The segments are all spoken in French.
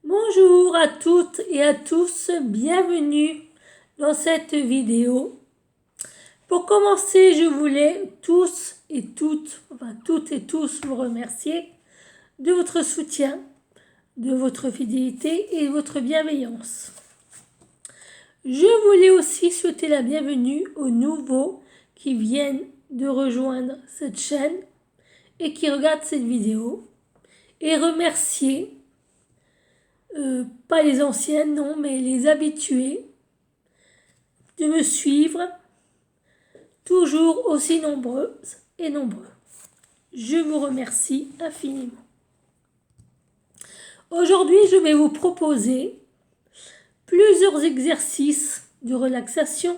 Bonjour à toutes et à tous, bienvenue dans cette vidéo. Pour commencer, je voulais toutes et tous vous remercier de votre soutien, de votre fidélité et de votre bienveillance. Je voulais aussi souhaiter la bienvenue aux nouveaux qui viennent de rejoindre cette chaîne et qui regardent cette vidéo et remercier pas les anciennes, non, mais les habitués de me suivre, toujours aussi nombreuses et nombreux. Je vous remercie infiniment. Aujourd'hui, je vais vous proposer plusieurs exercices de relaxation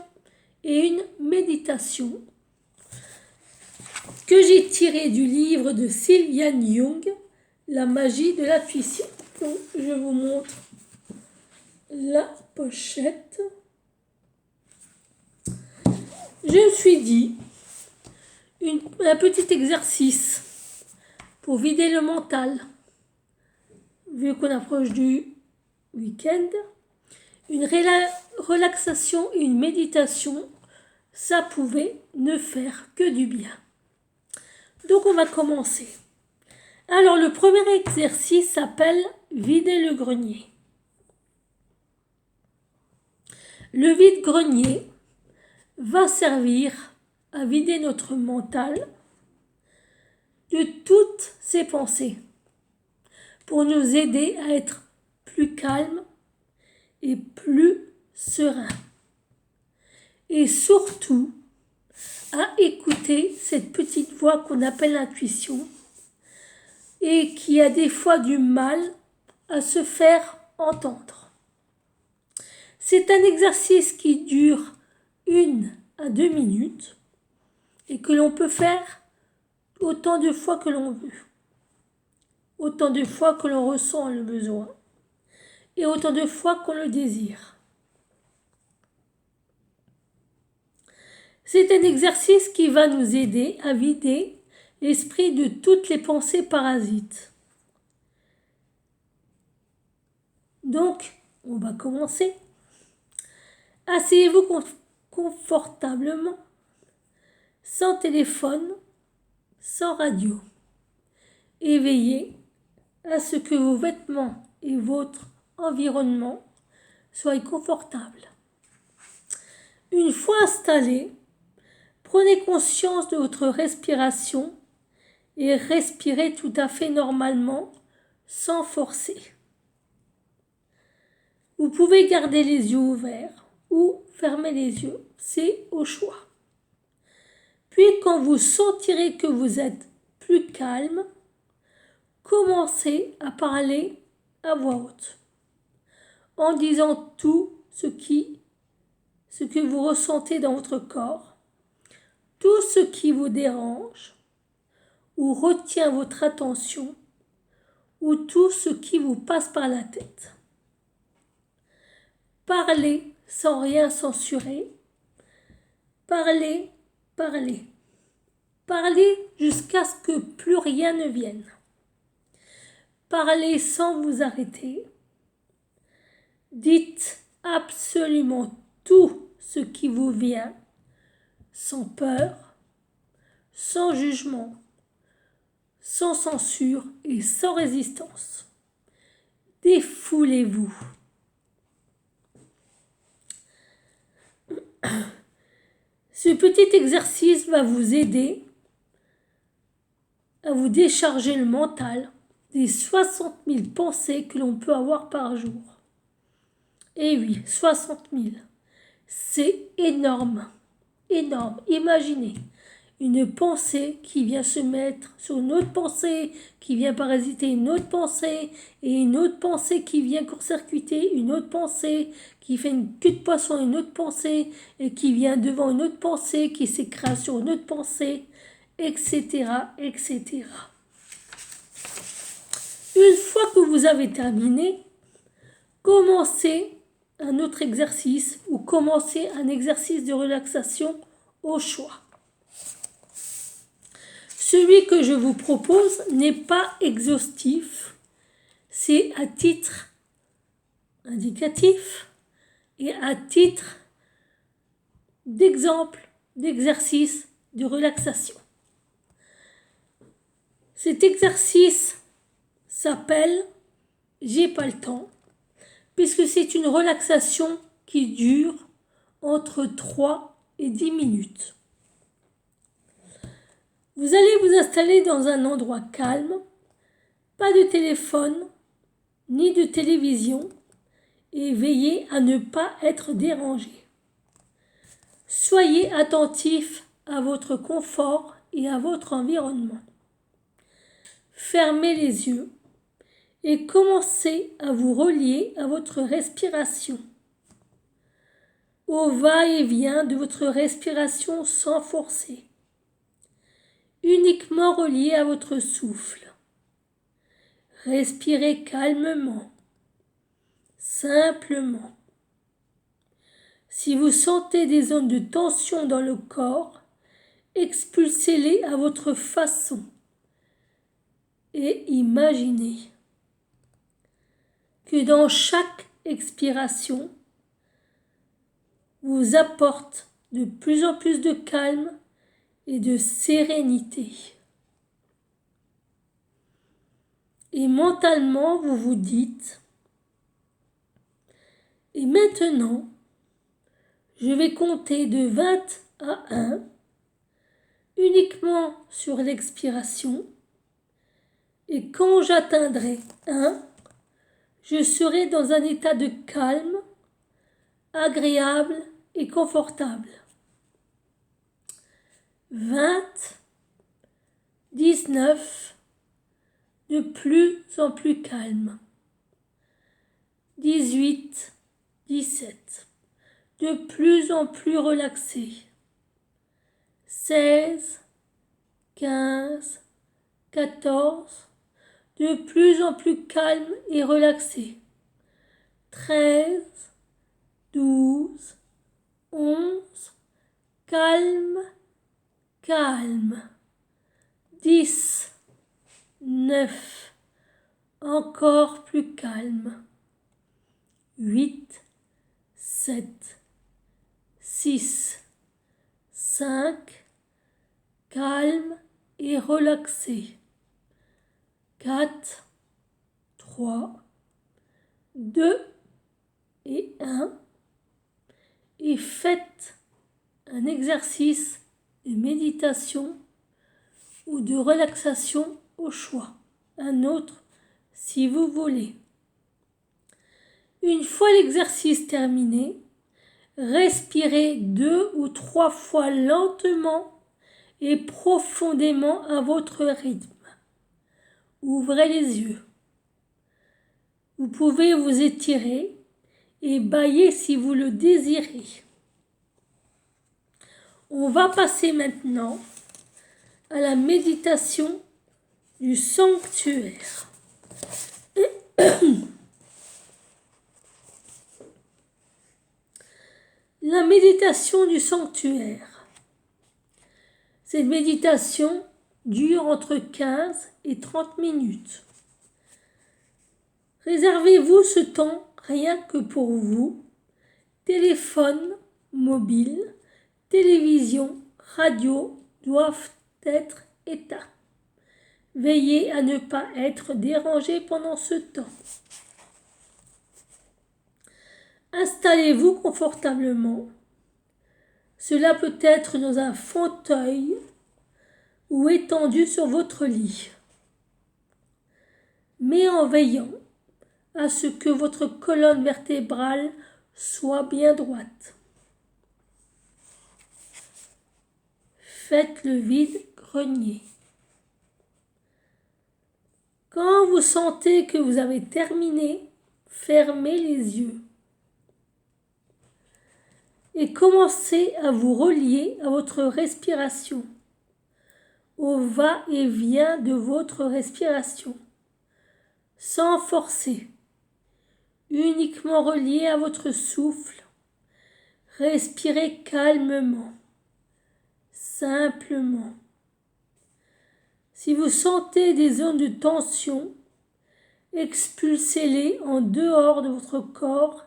et une méditation que j'ai tiré du livre de Sylviane Young, La magie de l'intuition. Donc, je vous montre la pochette. Je me suis dit, un petit exercice pour vider le mental, vu qu'on approche du week-end. Une relaxation et une méditation, ça pouvait ne faire que du bien. Donc on va commencer. Alors le premier exercice s'appelle vider le grenier. Le vide-grenier va servir à vider notre mental de toutes ses pensées pour nous aider à être plus calme et plus serein. Et surtout, à écouter cette petite voix qu'on appelle l'intuition et qui a des fois du mal à se faire entendre. C'est un exercice qui dure 1 à 2 minutes et que l'on peut faire autant de fois que l'on veut, autant de fois que l'on ressent le besoin et autant de fois qu'on le désire. C'est un exercice qui va nous aider à vider l'esprit de toutes les pensées parasites. Donc, on va commencer. Asseyez-vous confortablement, sans téléphone, sans radio. Et veillez à ce que vos vêtements et votre environnement soient confortables. Une fois installé, prenez conscience de votre respiration et respirez tout à fait normalement, sans forcer. Vous pouvez garder les yeux ouverts ou fermer les yeux, c'est au choix. Puis quand vous sentirez que vous êtes plus calme, commencez à parler à voix haute, en disant tout ce que vous ressentez dans votre corps, tout ce qui vous dérange ou retient votre attention, ou tout ce qui vous passe par la tête. Parlez sans rien censurer. Parlez, parlez. Parlez jusqu'à ce que plus rien ne vienne. Parlez sans vous arrêter. Dites absolument tout ce qui vous vient, sans peur, sans jugement, sans censure et sans résistance. Défoulez-vous. Ce petit exercice va vous aider à vous décharger le mental des 60 000 pensées que l'on peut avoir par jour. Et oui, 60 000. C'est énorme. Énorme. Imaginez une pensée qui vient se mettre sur une autre pensée, qui vient parasiter une autre pensée, et une autre pensée qui vient court-circuiter une autre pensée, qui fait une queue de poisson à une autre pensée, et qui vient devant une autre pensée, qui s'écrase sur une autre pensée, etc., etc. Une fois que vous avez terminé, commencez un autre exercice ou commencez un exercice de relaxation au choix. Celui que je vous propose n'est pas exhaustif, c'est à titre indicatif et à titre d'exemple d'exercice de relaxation. Cet exercice s'appelle « J'ai pas le temps » puisque c'est une relaxation qui dure entre 3 et 10 minutes. Vous allez vous installer dans un endroit calme, pas de téléphone ni de télévision et veillez à ne pas être dérangé. Soyez attentif à votre confort et à votre environnement. Fermez les yeux et commencez à vous relier à votre respiration, au va-et-vient de votre respiration sans forcer, uniquement relié à votre souffle. Respirez calmement, simplement. Si vous sentez des zones de tension dans le corps, expulsez-les à votre façon et imaginez que dans chaque expiration, vous apporte de plus en plus de calme et de sérénité. Et mentalement, vous vous dites, et maintenant, je vais compter de 20 à 1, uniquement sur l'expiration, et quand j'atteindrai 1, je serai dans un état de calme, agréable et confortable. 20, 19, de plus en plus calme. 18, 17, de plus en plus relaxé. 16, 15, 14, de plus en plus calme et relaxé. 13, 12, 11, calme, calme. 10, 9, encore plus calme. 8, 7, 6, 5, calme et relaxé. 4, 3, 2 et 1. Et faites un exercice de méditation ou de relaxation au choix. Un autre si vous voulez. Une fois l'exercice terminé, respirez 2 ou 3 fois lentement et profondément à votre rythme. Ouvrez les yeux. Vous pouvez vous étirer et bâiller si vous le désirez. On va passer maintenant à la méditation du sanctuaire. La méditation du sanctuaire. Cette méditation dure entre 15 et 30 minutes. Réservez-vous ce temps rien que pour vous. Téléphone, mobile, télévision, radio doivent être éteints. Veillez à ne pas être dérangé pendant ce temps. Installez-vous confortablement. Cela peut être dans un fauteuil ou étendu sur votre lit. Mais en veillant à ce que votre colonne vertébrale soit bien droite. Faites le vide-grenier. Quand vous sentez que vous avez terminé, fermez les yeux. Et commencez à vous relier à votre respiration, au va-et-vient de votre respiration, sans forcer, uniquement relié à votre souffle. Respirez calmement, simplement. Si vous sentez des zones de tension, expulsez-les en dehors de votre corps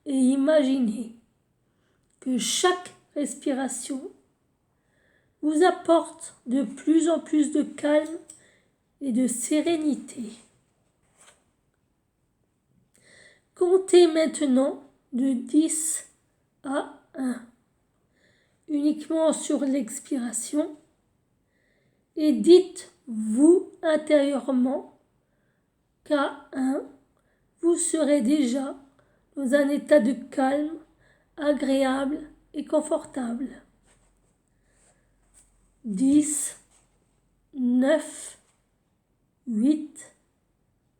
et imaginez que chaque respiration vous apporte de plus en plus de calme et de sérénité. Comptez maintenant de 10 à 1, uniquement sur l'expiration, et dites-vous intérieurement qu'à 1, vous serez déjà dans un état de calme, agréable et confortable. 10, 9, 8,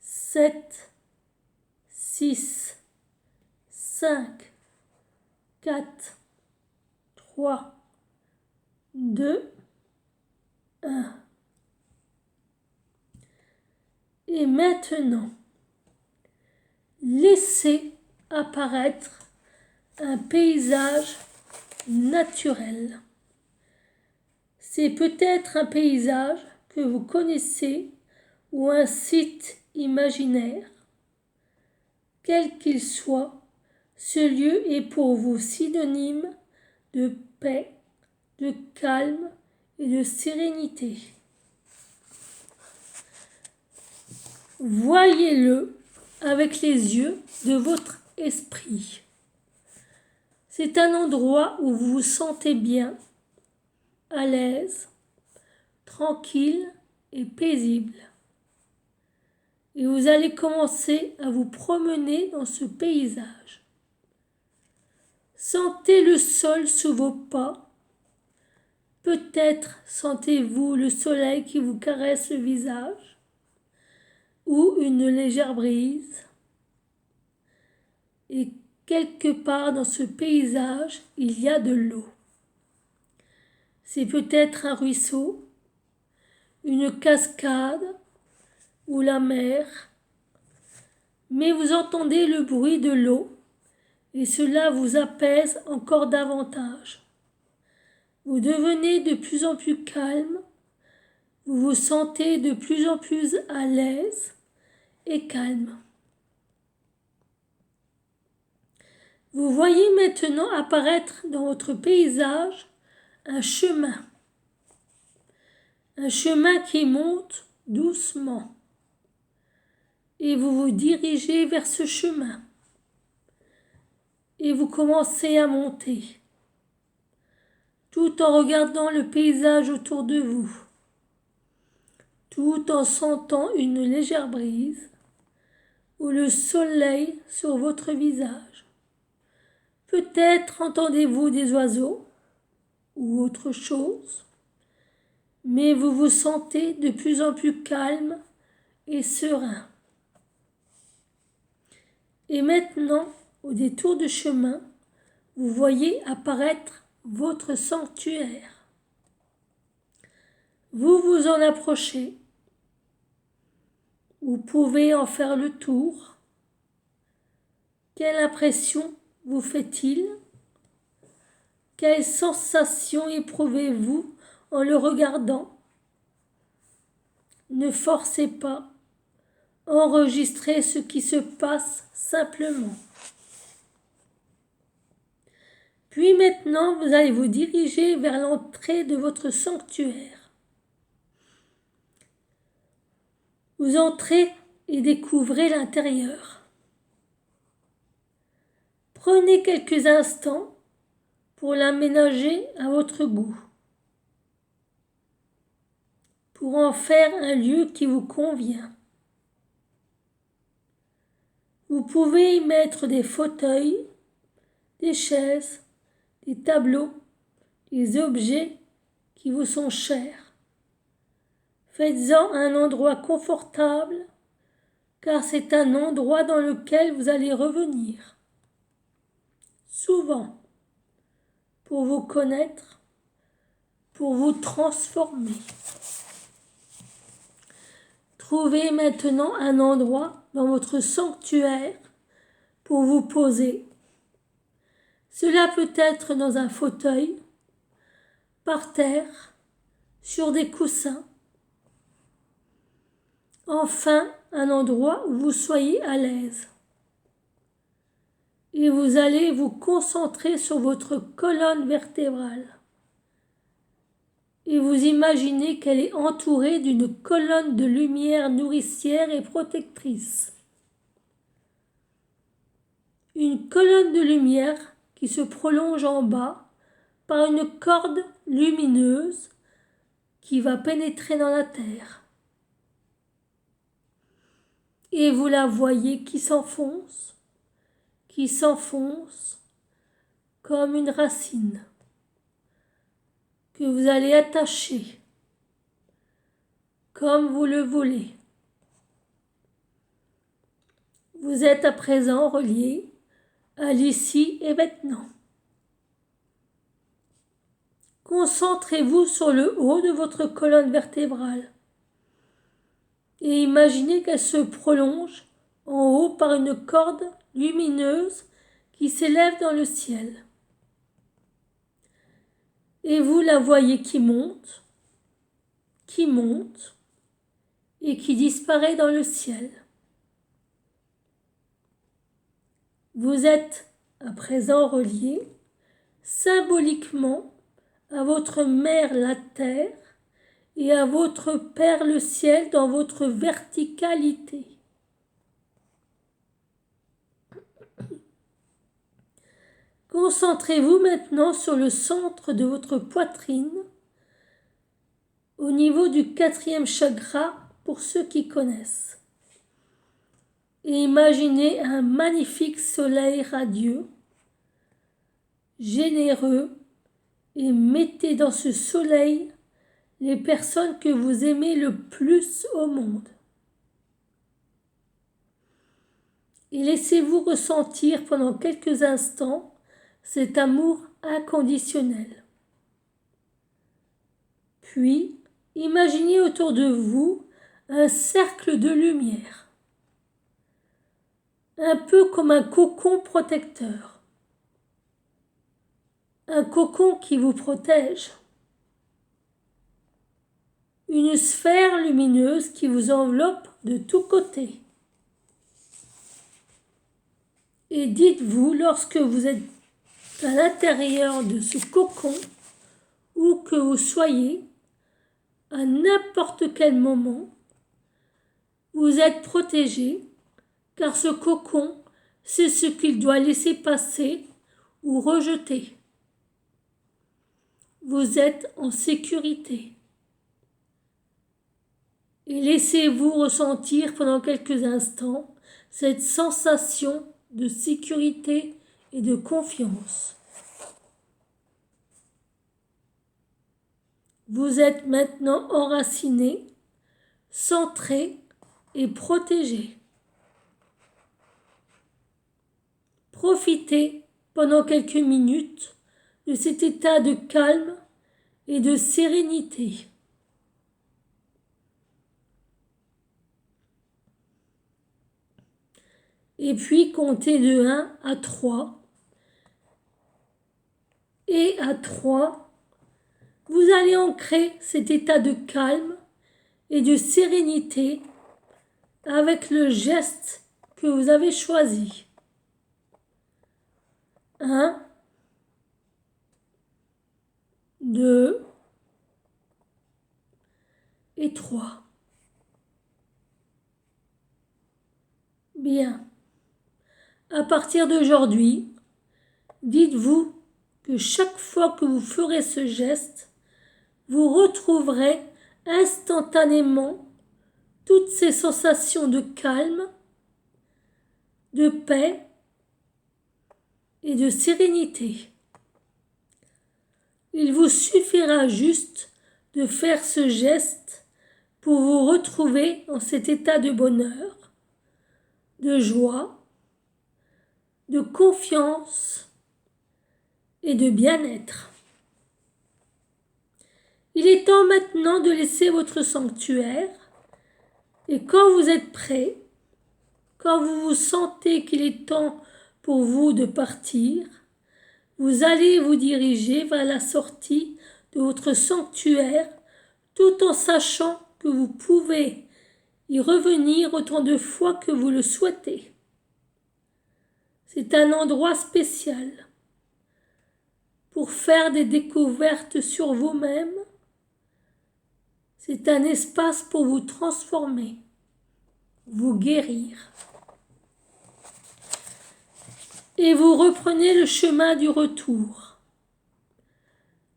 7, 6, 5, 4, 3, 2, 1. Et maintenant, laissez apparaître un paysage naturel. C'est peut-être un paysage que vous connaissez ou un site imaginaire. Quel qu'il soit, ce lieu est pour vous synonyme de paix, de calme et de sérénité. Voyez-le avec les yeux de votre esprit. C'est un endroit où vous vous sentez bien, à l'aise, tranquille et paisible. Et vous allez commencer à vous promener dans ce paysage. Sentez le sol sous vos pas. Peut-être sentez-vous le soleil qui vous caresse le visage ou une légère brise. Et quelque part dans ce paysage, il y a de l'eau. C'est peut-être un ruisseau, une cascade ou la mer, mais vous entendez le bruit de l'eau et cela vous apaise encore davantage. Vous devenez de plus en plus calme, vous vous sentez de plus en plus à l'aise et calme. Vous voyez maintenant apparaître dans votre paysage un chemin qui monte doucement. Et vous vous dirigez vers ce chemin. Et vous commencez à monter, tout en regardant le paysage autour de vous, tout en sentant une légère brise ou le soleil sur votre visage. Peut-être entendez-vous des oiseaux ou autre chose, mais vous vous sentez de plus en plus calme et serein. Et maintenant, au détour du chemin, vous voyez apparaître votre sanctuaire. Vous vous en approchez. Vous pouvez en faire le tour. Quelle impression vous fait-il? Quelle sensation éprouvez-vous en le regardant? Ne forcez pas. Enregistrez ce qui se passe simplement. Puis maintenant, vous allez vous diriger vers l'entrée de votre sanctuaire. Vous entrez et découvrez l'intérieur. Prenez quelques instants pour l'aménager à votre goût, pour en faire un lieu qui vous convient. Vous pouvez y mettre des fauteuils, des chaises, des tableaux, des objets qui vous sont chers. Faites-en un endroit confortable, car c'est un endroit dans lequel vous allez revenir. Souvent, pour vous connaître, pour vous transformer. Trouvez maintenant un endroit dans votre sanctuaire pour vous poser. Cela peut être dans un fauteuil, par terre, sur des coussins. Enfin, un endroit où vous soyez à l'aise. Et vous allez vous concentrer sur votre colonne vertébrale. Et vous imaginez qu'elle est entourée d'une colonne de lumière nourricière et protectrice. Une colonne de lumière qui se prolonge en bas par une corde lumineuse qui va pénétrer dans la terre. Et vous la voyez qui s'enfonce comme une racine que vous allez attacher comme vous le voulez. Vous êtes à présent relié à l'ici et maintenant. Concentrez-vous sur le haut de votre colonne vertébrale et imaginez qu'elle se prolonge en haut par une corde lumineuse qui s'élève dans le ciel. Et vous la voyez qui monte et qui disparaît dans le ciel. Vous êtes à présent relié symboliquement à votre mère la terre et à votre père le ciel dans votre verticalité. Concentrez-vous maintenant sur le centre de votre poitrine, au niveau du 4e chakra pour ceux qui connaissent. Et imaginez un magnifique soleil radieux, généreux, et mettez dans ce soleil les personnes que vous aimez le plus au monde. Et laissez-vous ressentir pendant quelques instants cet amour inconditionnel. Puis, imaginez autour de vous un cercle de lumière, un peu comme un cocon protecteur. Un cocon qui vous protège. Une sphère lumineuse qui vous enveloppe de tous côtés. Et dites-vous, lorsque vous êtes à l'intérieur de ce cocon, où que vous soyez, à n'importe quel moment, vous êtes protégé, car ce cocon, c'est ce qu'il doit laisser passer ou rejeter. Vous êtes en sécurité. Et laissez-vous ressentir pendant quelques instants cette sensation de sécurité et de confiance. Vous êtes maintenant enraciné, centré et protégé. Profitez pendant quelques minutes de cet état de calme et de sérénité. Et puis comptez de 1 à 3. Et à 3, vous allez ancrer cet état de calme et de sérénité avec le geste que vous avez choisi. 1, 2 et 3. Bien. À partir d'aujourd'hui, dites-vous que chaque fois que vous ferez ce geste, vous retrouverez instantanément toutes ces sensations de calme, de paix et de sérénité. Il vous suffira juste de faire ce geste pour vous retrouver dans cet état de bonheur, de joie, de confiance et de bien-être. Il est temps maintenant de laisser votre sanctuaire et quand vous êtes prêt, quand vous vous sentez qu'il est temps pour vous de partir, vous allez vous diriger vers la sortie de votre sanctuaire tout en sachant que vous pouvez y revenir autant de fois que vous le souhaitez. C'est un endroit spécial pour faire des découvertes sur vous-même. C'est un espace pour vous transformer, vous guérir. Et vous reprenez le chemin du retour.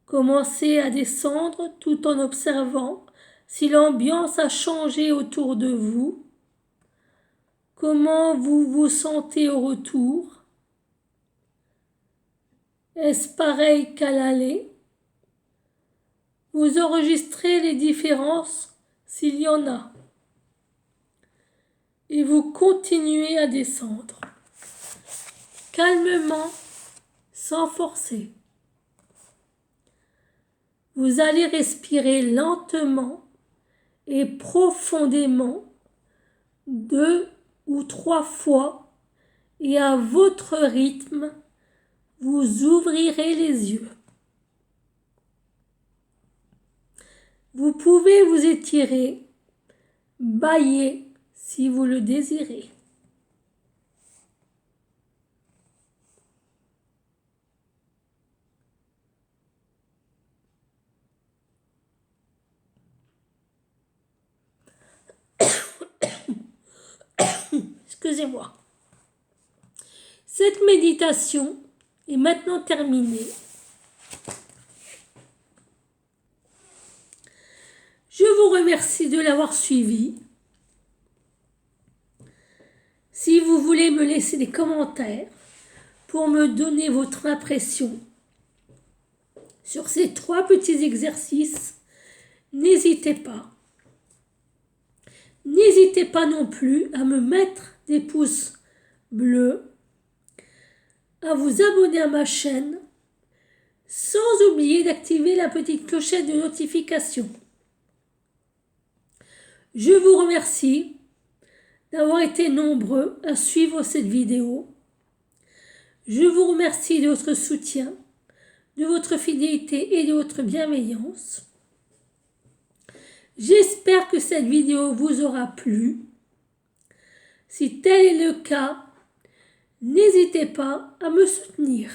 Commencez à descendre tout en observant si l'ambiance a changé autour de vous. Comment vous vous sentez au retour? Est-ce pareil qu'à l'aller? Vous enregistrez les différences s'il y en a. Et vous continuez à descendre. Calmement, sans forcer. Vous allez respirer lentement et profondément 2 ou 3 fois et à votre rythme, vous ouvrirez les yeux. Vous pouvez vous étirer, bâiller si vous le désirez. Excusez-moi. Cette méditation est maintenant terminée. Je vous remercie de l'avoir suivi. Si vous voulez me laisser des commentaires pour me donner votre impression sur ces 3 petits exercices, n'hésitez pas. N'hésitez pas non plus à me mettre des pouces bleus, à vous abonner à ma chaîne, sans oublier d'activer la petite clochette de notification. Je vous remercie d'avoir été nombreux à suivre cette vidéo. Je vous remercie de votre soutien, de votre fidélité et de votre bienveillance. J'espère que cette vidéo vous aura plu. Si tel est le cas, n'hésitez pas à me soutenir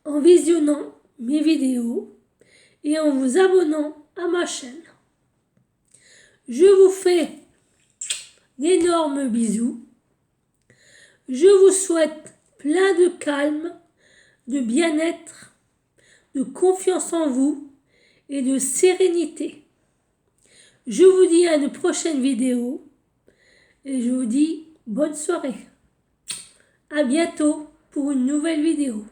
en visionnant mes vidéos et en vous abonnant à ma chaîne. Je vous fais d'énormes bisous. Je vous souhaite plein de calme, de bien-être, de confiance en vous et de sérénité. Je vous dis à une prochaine vidéo et je vous dis bonne soirée. À bientôt pour une nouvelle vidéo.